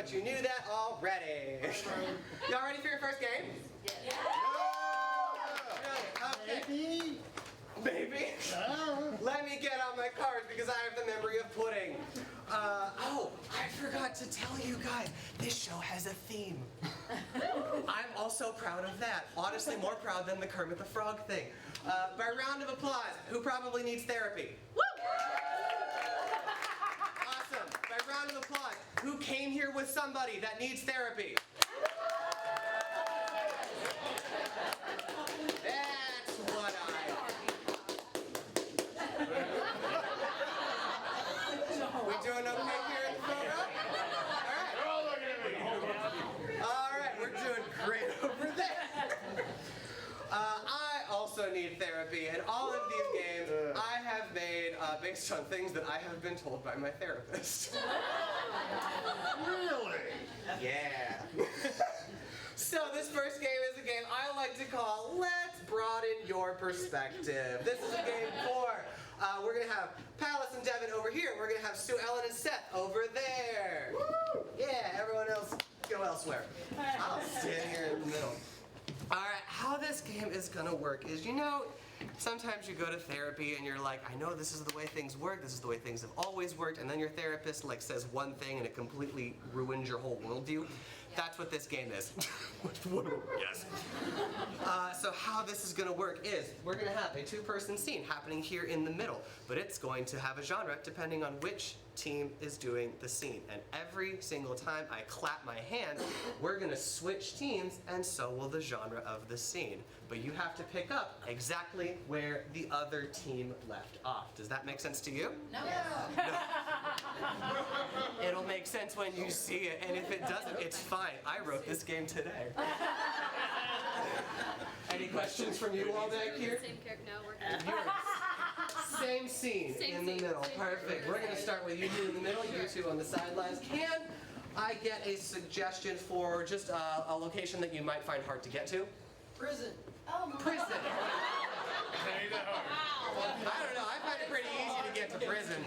but you knew that already. Y'all ready for your first game? Yeah. Okay. Maybe. Let me get on my cards because I have the memory of pudding. Oh, I forgot to tell you guys, this show has a theme. I'm also proud of that. Honestly, more proud than the Kermit the Frog thing. By round of applause, who probably needs therapy? Woo! Awesome. By round of applause, who came here with somebody that needs therapy? That's what we doing okay here in the photo? Alright, we're doing great over there. I also need therapy, and all of these games I have made based on things that I have been told by my therapist. Really? Yeah. So this first game is a game I like to call Let's Broaden Your Perspective. This is a game for, we're going to have Palace and Devin over here. We're going to have Sue Ellen and Seth over there. Woo! Yeah, everyone else go elsewhere. I'll stand here in the middle. All right, how this game is going to work is, you know, sometimes you go to therapy and you're like, I know this is the way things work, this is the way things have always worked, and then your therapist like says one thing and it completely ruins your whole worldview. That's what this game is. Yes. So how this is going to work is we're going to have a two-person scene happening here in the middle, but it's going to have a genre depending on which team is doing the scene. And every single time I clap my hands, we're going to switch teams, and so will the genre of the scene. But you have to pick up exactly where the other team left off. Does that make sense to you? No. It'll make sense when you see it, and if it doesn't, it's fine. I wrote this game today. Any questions from you all back here? Same character. No, we're Same scene in the middle. Perfect. We're going to start with you two in the middle, you two on the sidelines. Can I get a suggestion for just a location that you might find hard to get to? Prison. Oh my Prison. Wow. I don't know. I find it pretty easy to get to prison.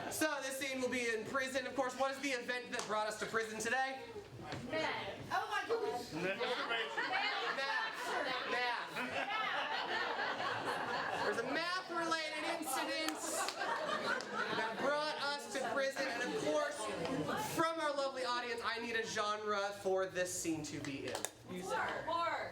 So this scene will be in prison. Of course, what is the event that brought us to prison today? Math. Oh my goodness. Math. There's a math-related incident that brought us to prison, and of course, from our lovely audience, I need a genre for this scene to be in. Horror.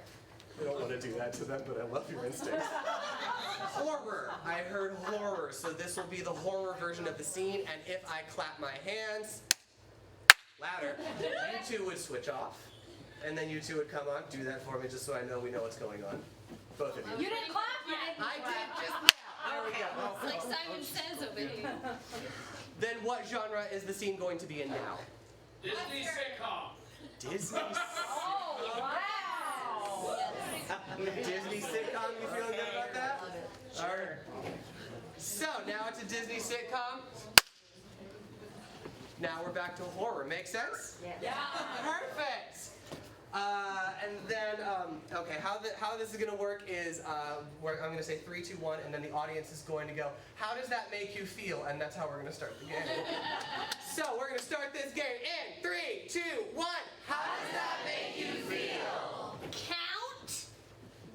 I don't want to do that to them, but I love your instincts. Horror. I heard horror, so this will be the horror version of the scene, and if I clap my hands louder, you two would switch off, and then you two would come on. Do that for me, just so I know we know what's going on. Both of you. You didn't clap yet. I did just now. There we go. It's like Simon Says over here. Then what genre is the scene going to be in now? Disney sitcom. Disney. Oh, wow. Disney sitcom. You feeling good about that? All right. So now it's a Disney sitcom. Now we're back to horror. Make sense? Yeah. Perfect. And then, okay, how this is going to work is I'm going to say 3, 2, 1, and then the audience is going to go, how does that make you feel? And that's how we're going to start the game. So we're going to start this game in 3, 2, 1. How does that make you feel? Count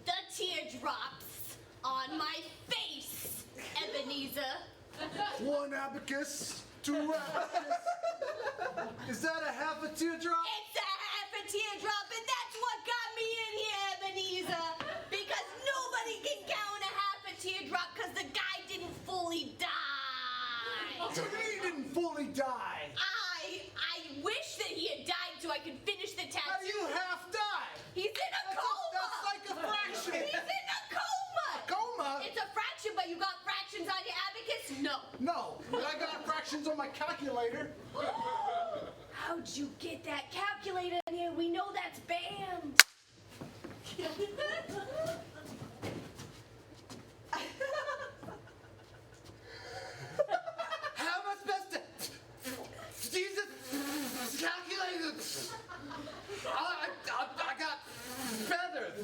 the teardrops on my face, Ebenezer. 1 abacus, 2 abacus. Is that a half a teardrop? It's a half a teardrop, and that's what got me in here, Ebenezer. Because nobody can count a half a teardrop because the guy didn't fully die. So he didn't fully die. I wish that he had died so I could finish the tattoo. How do you half die? He's in a coma. That's like a fraction. He's in a coma. Coma? It's a fraction, but you got fractions on your abacus? No. No, but I got fractions on my calculator. How'd you get that calculator in here? We know that's banned. How am I supposed to use this calculator? I got feathers.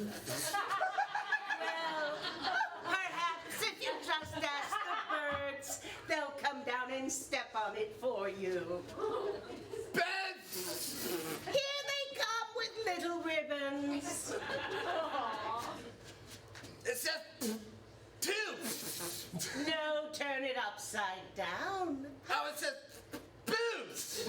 Well, perhaps if you just ask the birds, they'll come down and step on it for you. Beds! Here they come with little ribbons. It says two. No, turn it upside down. Oh, it says boobs.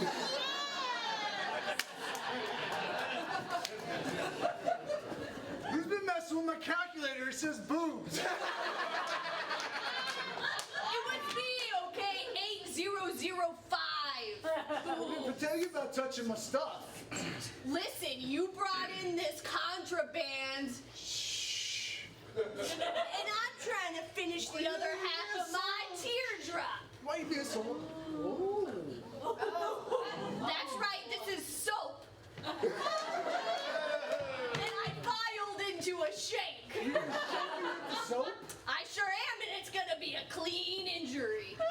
Who's been messing with my calculator? It says boobs. It was me, okay? 8005. But tell you about touching my stuff. Listen, you brought in this contraband. And I'm trying to finish the other half of my teardrop. Why you being so... That's right, this is soap. And I filed into a shake. Soap? I sure am, and it's gonna be a clean injury. I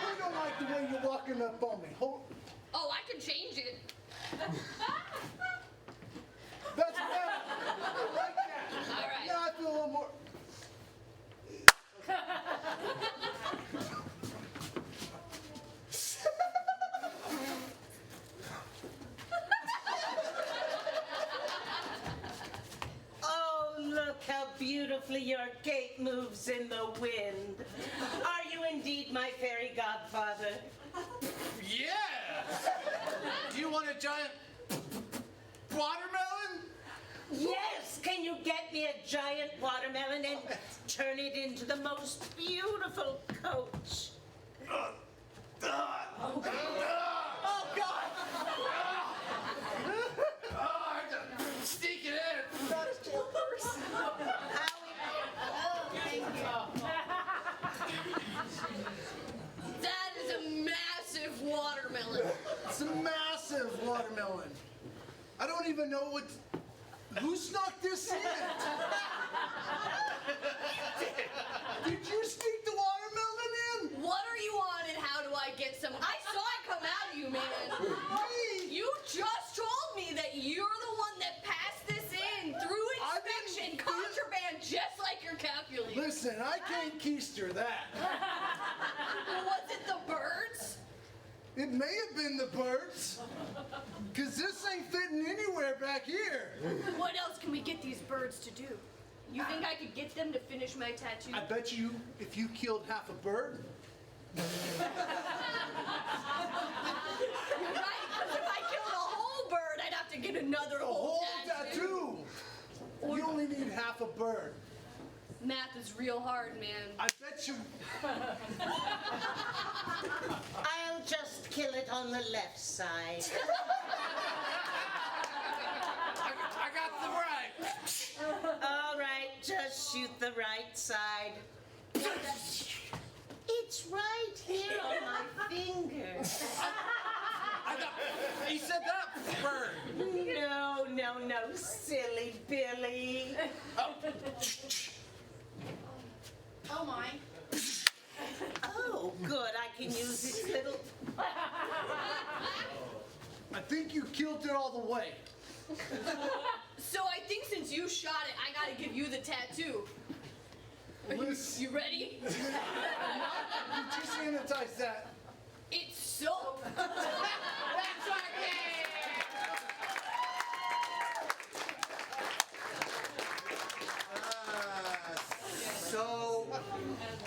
really don't like the way you're walking up on me. Hold... Oh, I can change it. That's better. I like that. All right. Now I feel a little more... Oh, look how beautifully your cape moves in the wind. Are you indeed my fairy godfather? Yeah. Do you want a giant watermelon? Yes! Can you get me a giant watermelon and turn it into the most beautiful coach? Oh God! Oh, sneak it in. Not his jail purse. That is a massive watermelon. It's a massive watermelon. I don't even know what... Who snuck this in? Did you sneak the watermelon in? What are you on and how do I get some? I saw it come out of you, man. Me? You just told me that you're the one that passed this in through inspection, contraband, just like your calculator. Listen, I can't keister that. Was it the birds? It may have been the birds. Because this ain't fitting anywhere back here. What else can we get these birds to do? You think I could get them to finish my tattoo? I bet you if you killed half a bird, You're right, because if I killed a whole bird, I'd have to get another a whole whole tattoo. tattoo. You only need half a bird. Math is real hard, man. I bet you... I'll just kill it on the left side. I got the right. All right, just shoot the right side. It's right here on my finger. He said that bird. No, silly Billy. Oh my. Oh, good, I can use this little... I think you killed it all the way. So I think since you shot it, I gotta give you the tattoo. Listen, You ready? did you sanitize that? It's soap. That's right. Soap,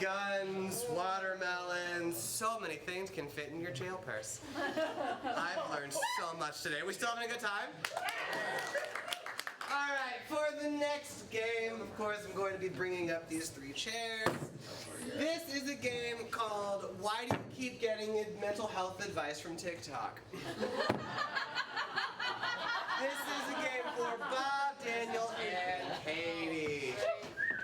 guns, watermelons, so many things can fit in your jail purse. I've learned so much today. We still having a good time? All right, for the next game, of course, I'm going to be bringing up these three chairs. This is a game called Why Do You Keep Getting Mental Health Advice from TikTok? This is a game for Bob, Daniel, and Katie.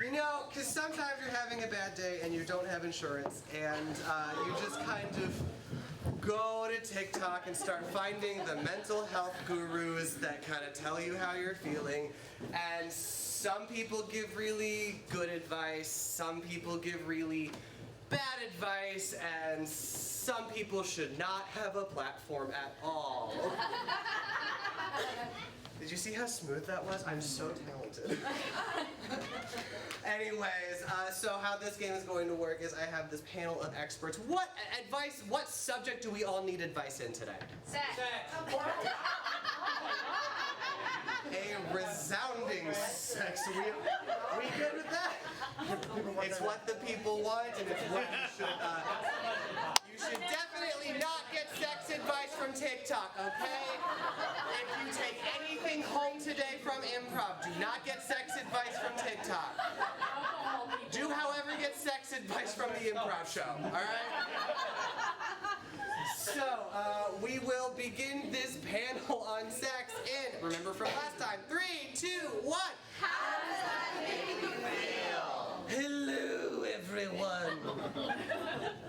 You know, because sometimes you're having a bad day and you don't have insurance, and you just kind of go to TikTok and start finding the mental health gurus that kind of tell you how you're feeling. And some people give really good advice, some people give really bad advice, and some people should not have a platform at all. Did you see how smooth that was? I'm so talented. Anyways, so how this game is going to work is I have this panel of experts. What advice, what subject do we all need advice in today? Sex. A resounding sex. We good with that? It's what the people want, and it's what you should definitely not get sex advice from TikTok, okay? If you take anything home today from Improv, do not get sex advice from TikTok. Do, however, get sex advice from the Improv show, all right? So, we will begin this panel on sex in, remember from last time, 3, 2, 1. How does that make you feel? Hello, everyone.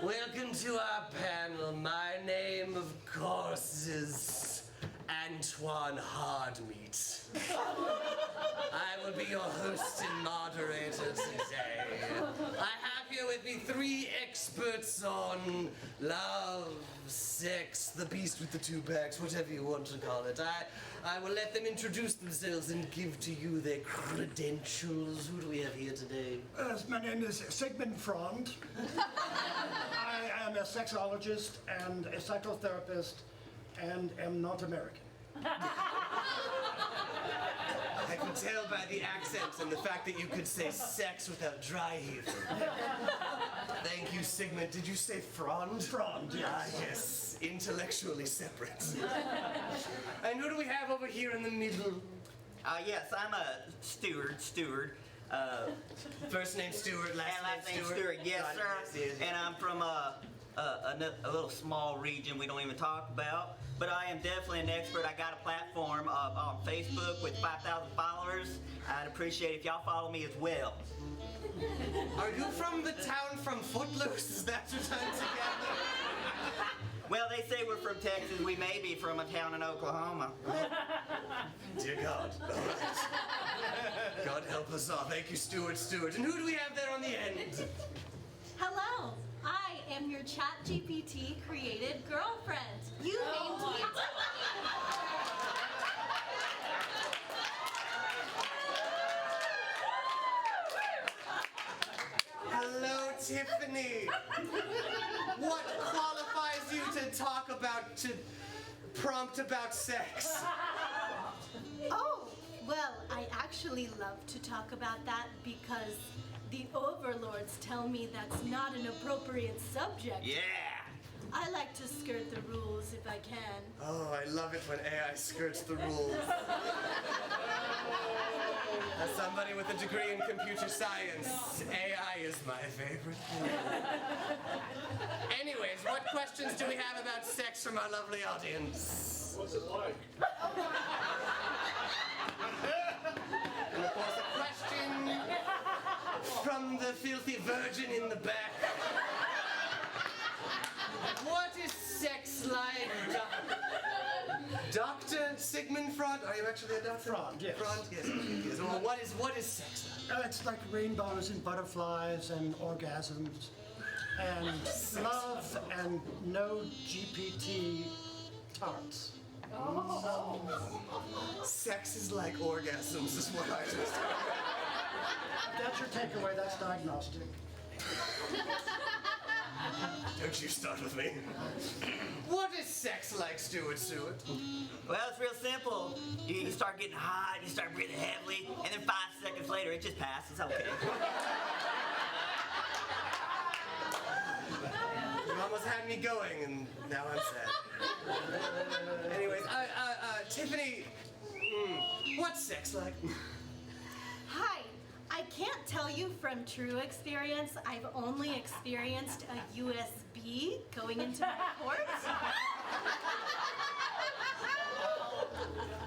Welcome to our panel. My name, of course, is Antoine Hardmeat. I will be your host and moderator today. I have here with me 3 experts on love, sex, the beast with the 2 backs, whatever you want to call it. I will let them introduce themselves and give to you their credentials. Who do we have here today? My name is Sigmund Freund. I am a sexologist and a psychotherapist and am not American. I can tell by the accents and the fact that you could say sex without dry heaving. Thank you, Sigmund. Did you say Freund? Freund, yes. Ah, yes. Intellectually separate. And who do we have over here in the middle? Yes, I'm a Stewart. First name Stewart, last name Stewart. Yes, Got it. sir. Yes, yes. And I'm from a little small region we don't even talk about. But I am definitely an expert. I got a platform on Facebook with 5,000 followers. I'd appreciate if y'all follow me as well. Are you from the town from Footloose? Is that your time together? Well, they say we're from Texas. We may be from a town in Oklahoma. Dear God. All right. God help us all. Thank you, Stewart. And who do we have there on the end? Hello, I am your ChatGPT created girlfriend. You named me Hello, Tiffany. What qualifies you to prompt about sex? Oh, well, I actually love to talk about that because the overlords tell me that's not an appropriate subject. Yeah. I like to skirt the rules if I can. Oh, I love it when AI skirts the rules. As somebody with a degree in computer science, AI is my favorite thing. Anyways, what questions do we have about sex from our lovely audience? What's it like? And of course, a question from the filthy virgin in the back. What is sex like? Dr. Sigmund Freud? Are you actually a doctor? Freud, yes. Freud, yes. Yes. Well, what is sex like? It's like rainbows and butterflies and orgasms and love and no GPT tarts. Sex is like orgasms, is what I just heard. If that's your takeaway, that's diagnostic. Don't you start with me. What is sex like, Stewart? Well, it's real simple. You start getting hot, you start breathing heavily, and then 5 seconds later, it just passes. Okay. You almost had me going, and now I'm sad. Anyways, Tiffany, what's sex like? Hi, I can't tell you from true experience. I've only experienced a USB going into my port.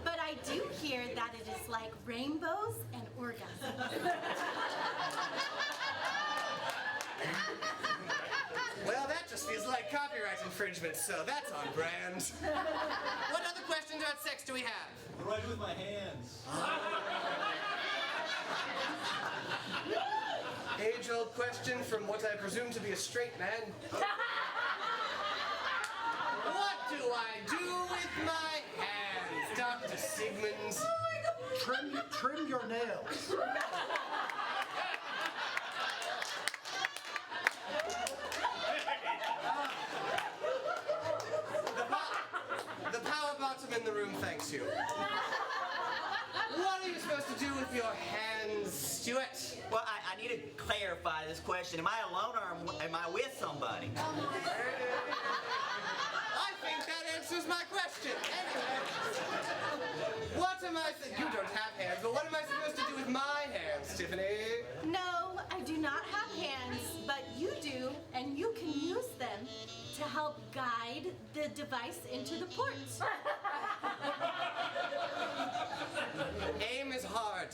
But I do hear that it is like rainbows and orgasms. Well, that just feels like copyright infringement, so that's on brand. What other questions about sex do we have? Right with my hands. Age-old question from what I presume to be a straight man. What do I do with my hands? Dr. Sigmund. Trim your nails. The power bottom in the room thanks you. What are you supposed to do with your hands, Stuart? Well, I need to clarify this question. Am I alone or am I with somebody? I think that answers my question. Anyway, what am I? You don't have hands, but what am I supposed to do with my hands, Tiffany? No, I do not have hands, but you do, and you can use them to help guide the device into the ports. Aim is hard.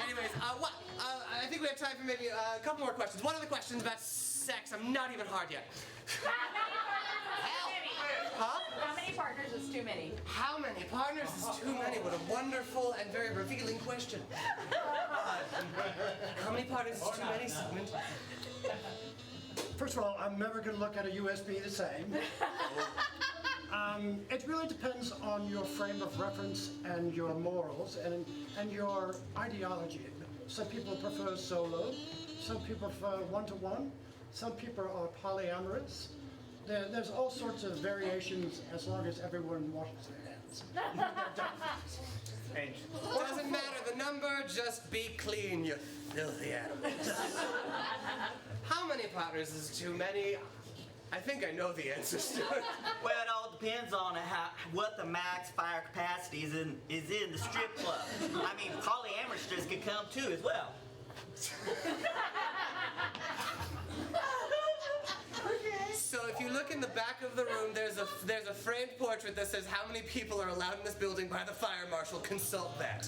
Anyways, I think we have time for maybe a couple more questions. One of the questions about sex. I'm not even hard yet. Huh? How many partners is too many? How many partners is too many? What a wonderful and very revealing question. How many partners is too many, Sigmund? First of all, I'm never going to look at a USB the same. It really depends on your frame of reference and your morals and your ideology. Some people prefer solo, some people prefer one-to-one, some people are polyamorous. There's all sorts of variations as long as everyone washes their hands. Doesn't matter the number, just be clean, you filthy animals. How many partners is too many? I think I know the answer, Stuart. Well, it all depends on what the max fire capacity is in the strip club. I mean, polyamorous could come too as well. So if you look in the back of the room, there's a framed portrait that says how many people are allowed in this building by the fire marshal. Consult that.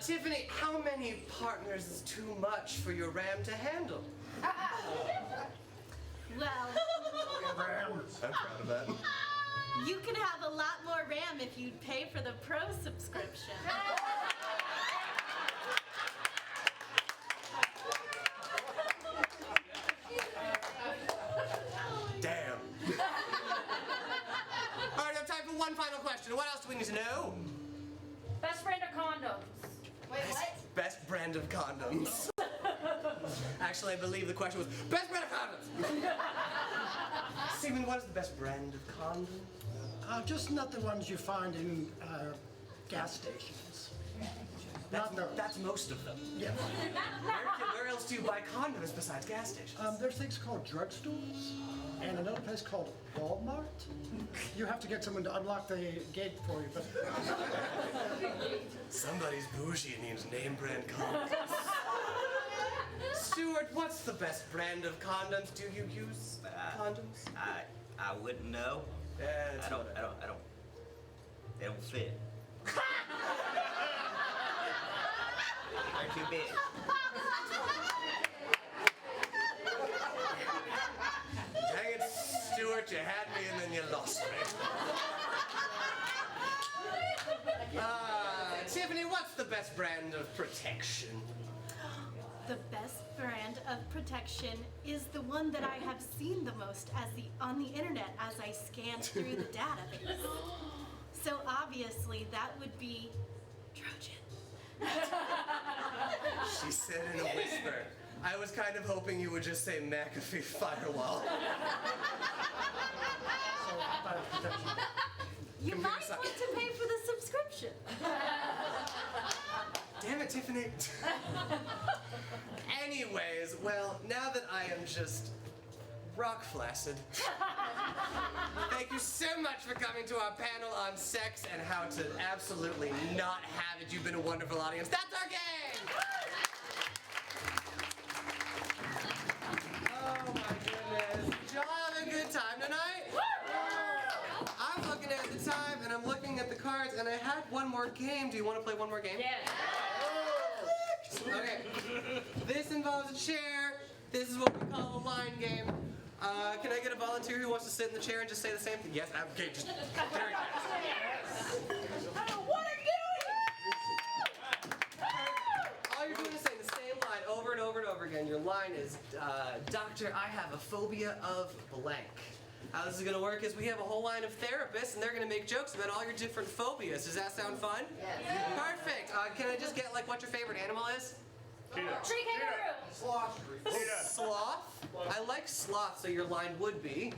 Tiffany, how many partners is too much for your RAM to handle? Well, I'm proud of that. you can have a lot more RAM if you pay for the Pro subscription. Damn. All right, I have time for one final question. What else do we need to know? Best brand of condoms. Wait, what? Best brand of condoms. Actually, I believe the question was best brand of condoms. Stephen, what is the best brand of condom? Just not the ones you find in gas stations. Not those. That's most of them. Yeah. Where else do you buy condoms besides gas stations? There's things called drugstores and another place called Walmart. You have to get someone to unlock the gate for you, but Somebody's bougie and needs name brand condoms. Stuart, what's the best brand of condoms? Do you use condoms? I wouldn't know. Yeah, I don't. They don't fit. They're too big. Dang it, Stuart, you had me and then you lost me. Tiffany, what's the best brand of protection? The best brand of protection is the one that I have seen the most on the internet as I scan through the database. So obviously that would be Trojan. She said in a whisper. I was kind of hoping you would just say McAfee Firewall. You might want to pay for the subscription. Damn it, Tiffany. Anyways, well, now that I am just rock flaccid, thank you so much for coming to our panel on sex and how to absolutely not have it. You've been a wonderful audience. That's our game! Oh my goodness. Did y'all have a good time tonight? I'm looking at the time and I'm looking at the cards and I had one more game. Do you want to play one more game? Yes. Okay. This involves a chair. This is what we call a line game. Can I get a volunteer who wants to sit in the chair and just say the same thing? Yes, okay, just very fast. What are you All you're doing is saying the same line over and over and over again. Your line is, Doctor, I have a phobia of blank. How this is gonna work is we have a whole line of therapists, and they're gonna make jokes about all your different phobias. Does that sound fun? Yes. Perfect. Can I just get like what your favorite animal is? Tree kangaroo. Sloth. I like sloth, so your line would be.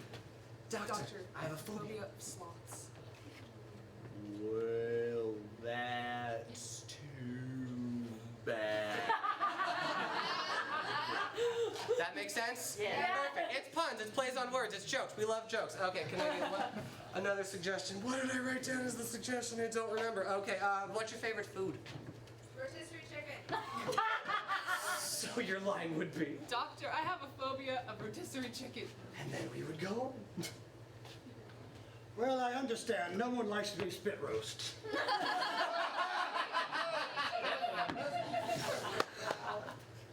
Doctor, I have a phobia. of sloths. Well, that's too bad. That makes sense? Yeah. Perfect. It's puns, it's plays on words, it's jokes. We love jokes. Okay, can I get another suggestion? What did I write down as the suggestion? I don't remember. Okay, what's your favorite food? Rotisserie chicken. So your line would be. Doctor, I have a phobia of rotisserie chicken. And then we would go on. Well, I understand. No one likes to be spit roast.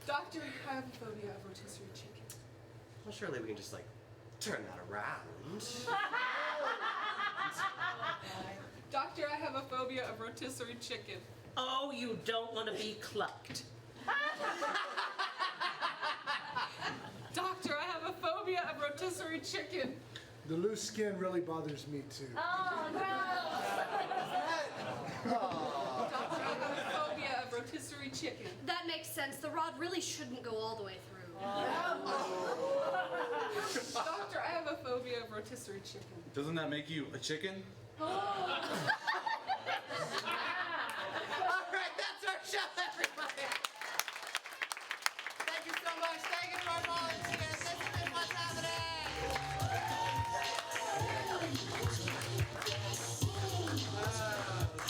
Doctor, I have a phobia of rotisserie chicken. Well, surely we can just like turn that around. Doctor, I have a phobia of rotisserie chicken. Oh, you don't want to be clucked. Doctor, I have a phobia of rotisserie chicken. The loose skin really bothers me too. Oh, gross. Doctor, I have a phobia of rotisserie chicken. That makes sense. The rod really shouldn't go all the way through. Doctor, I have a phobia of rotisserie chicken. Doesn't that make you a chicken? All right, that's our show.